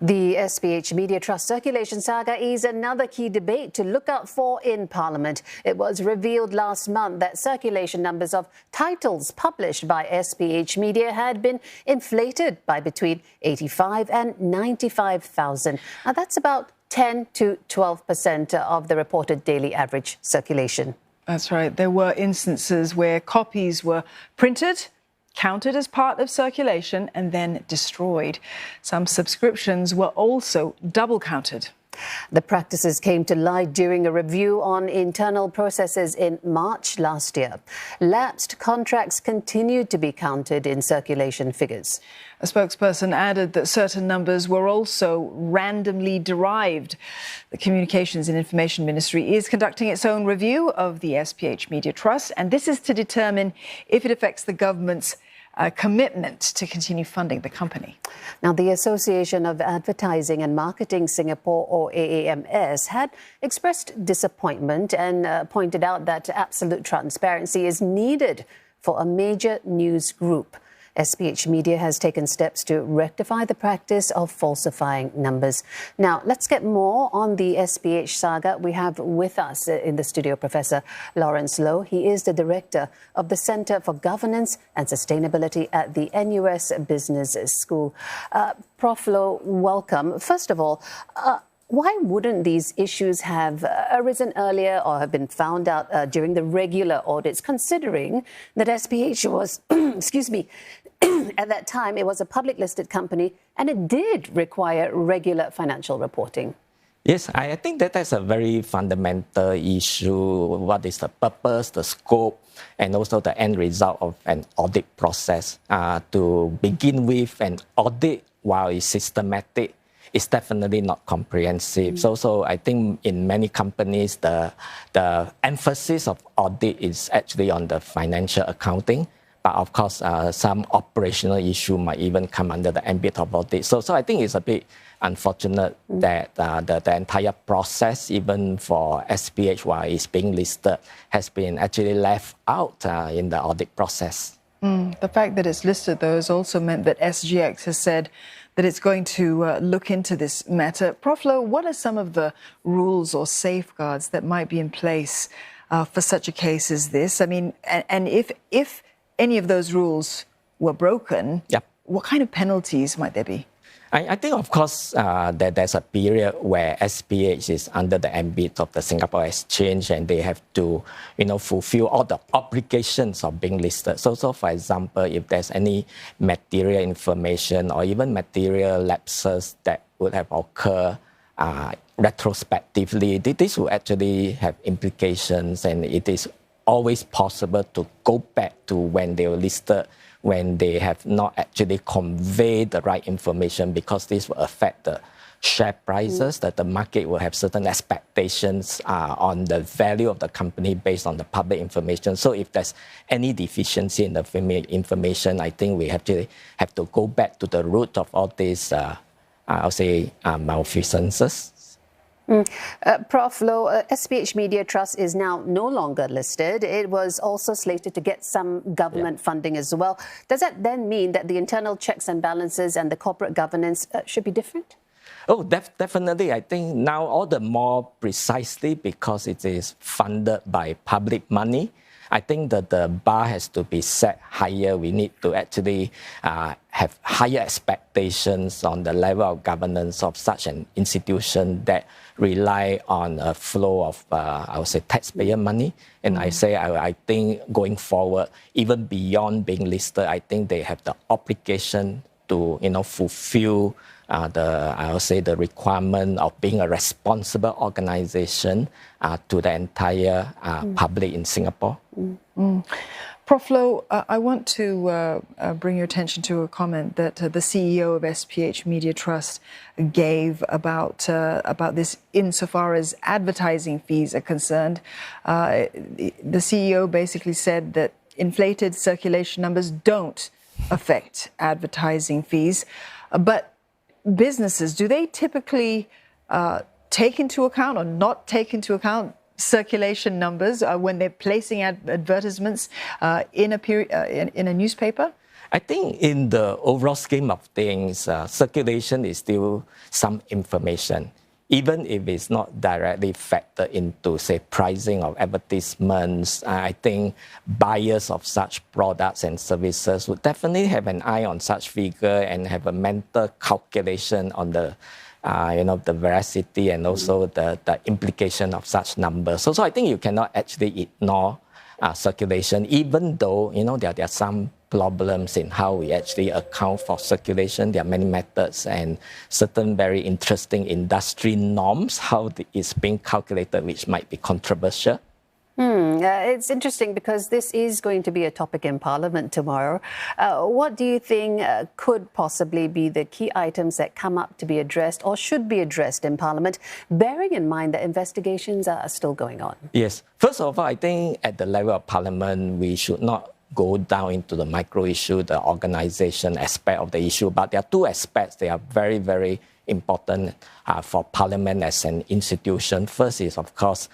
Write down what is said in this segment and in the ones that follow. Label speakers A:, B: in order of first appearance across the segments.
A: The SPH Media Trust circulation saga is another key debate to look out for in Parliament. It was revealed last month that circulation numbers of titles published by SPH Media had been inflated by between 85 and 95,000. Now, that's about 10 to 12% of the reported daily average circulation.
B: That's right. There were instances where copies were printed, counted as part of circulation and then destroyed. Some subscriptions were also double counted.
A: The practices came to light during a review on internal processes in March last year. Lapsed contracts continued to be counted in circulation figures.
B: A spokesperson added that certain numbers were also randomly derived. The Communications and Information Ministry is conducting its own review of the SPH Media Trust, and this is to determine if it affects the government's commitment to continue funding the company.
A: Now, the Association of Advertising and Marketing Singapore, or AAMS, had expressed disappointment and pointed out that absolute transparency is needed for a major news group. SPH Media has taken steps to rectify the practice of falsifying numbers. Now, let's get more on the SPH saga. We have with us in the studio Professor Lawrence Loh. He is the director of the Centre for Governance and Sustainability at the NUS Business School. Prof. Loh, welcome. First of all, why wouldn't these issues have arisen earlier or have been found out during the regular audits, considering that SPH was, excuse me, at that time it was a public listed company and it did require regular financial reporting?
C: Yes, I think that's a very fundamental issue. What is the purpose, the scope, and also the end result of an audit process? To begin with, an audit, while it's systematic, is definitely not comprehensive. So I think in many companies, the emphasis of audit is actually on the financial accounting. But of course, some operational issue might even come under the ambit of audit. So I think it's a bit unfortunate that the entire process, even for SPH while it's being listed, has been actually left out in the audit process.
B: The fact that it's listed, though, has also meant that SGX has said that it's going to look into this matter. Prof. Loh, what are some of the rules or safeguards that might be in place for such a case as this? I mean, and if any of those rules were broken, what kind of penalties might there be?
C: I think, of course, that there's a period where SPH is under the ambit of the Singapore Exchange and they have to, fulfill all the obligations of being listed. So for example, if there's any material information or even material lapses that would have occurred retrospectively, this will actually have implications, and it is always possible to go back to when they were listed, when they have not actually conveyed the right information, because this will affect the share prices, that the market will have certain expectations on the value of the company based on the public information. So if there's any deficiency in the information, I think we actually have to go back to the root of all these, malfeasances.
A: Prof. Loh, SPH Media Trust is now no longer listed. It was also slated to get some government funding as well. Does that then mean that the internal checks and balances and the corporate governance should be different?
C: Oh, definitely. I think now all the more precisely because it is funded by public money. I think that the bar has to be set higher. We need to actually have higher expectations on the level of governance of such an institution that rely on a flow of, taxpayer money. And I think going forward, even beyond being listed, I think they have the obligation to, fulfill the requirement of being a responsible organization to the entire public in Singapore.
B: Prof. Loh, I want to bring your attention to a comment that the CEO of SPH Media Trust gave about this insofar as advertising fees are concerned. The CEO basically said that inflated circulation numbers don't affect advertising fees, but businesses, do they typically take into account or not take into account circulation numbers when they're placing advertisements in a newspaper?
C: I think in the overall scheme of things, circulation is still some information. Even if it's not directly factored into, say, pricing of advertisements, I think buyers of such products and services would definitely have an eye on such figure and have a mental calculation on the, the veracity and also the implication of such numbers. So I think you cannot actually ignore circulation, even though, there are some problems in how we actually account for circulation. There are many methods and certain very interesting industry norms, how it's being calculated, which might be controversial.
A: It's interesting because this is going to be a topic in Parliament tomorrow. What do you think could possibly be the key items that come up to be addressed or should be addressed in Parliament, bearing in mind that investigations are still going on?
C: Yes. First of all, I think at the level of Parliament, we should not go down into the micro issue, the organisation aspect of the issue. But there are two aspects that are very, very important for Parliament as an institution. First is, of course,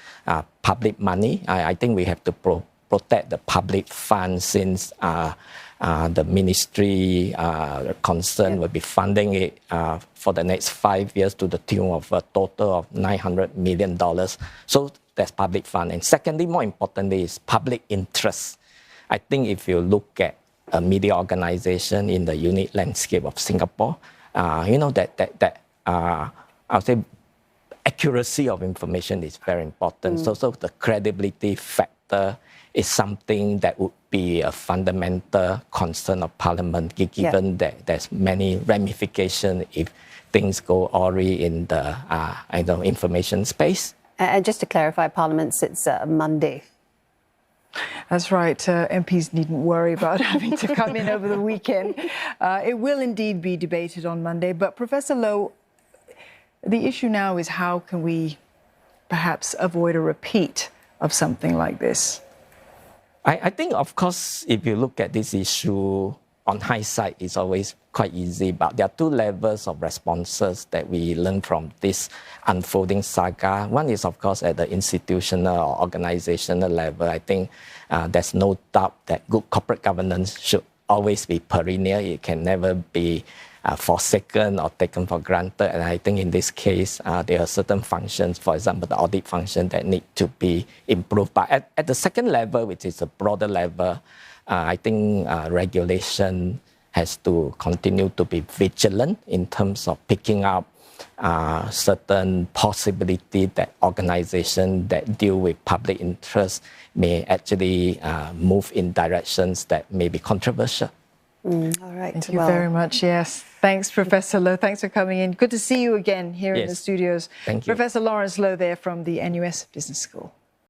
C: public money. I think we have to protect the public funds since the ministry concerned will be funding it for the next 5 years to the tune of a total of $900 million. So that's public fund. And secondly, more importantly, is public interest. I think if you look at a media organization in the unique landscape of Singapore, that I'll say accuracy of information is very important. So the credibility factor is something that would be a fundamental concern of Parliament, given that there's many ramifications if things go awry in the information space.
A: And just to clarify, Parliament sits Monday.
B: That's right. MPs needn't worry about having to come in over the weekend. It will indeed be debated on Monday. But Professor Loh, the issue now is how can we perhaps avoid a repeat of something like this?
C: I think, of course, if you look at this issue, on hindsight, it's always quite easy, but there are two levels of responses that we learn from this unfolding saga. One is, of course, at the institutional or organizational level. I think there's no doubt that good corporate governance should always be perennial. It can never be forsaken or taken for granted. And I think in this case, there are certain functions, for example, the audit function, that need to be improved. But at the second level, which is a broader level, I think regulation has to continue to be vigilant in terms of picking up certain possibility that organizations that deal with public interest may actually move in directions that may be controversial.
A: All right.
B: Thank you very much. Yes. Thanks, Professor Loh. Thanks for coming in. Good to see you again here in the studios.
C: Thank you.
B: Professor Lawrence Loh there from the NUS Business School.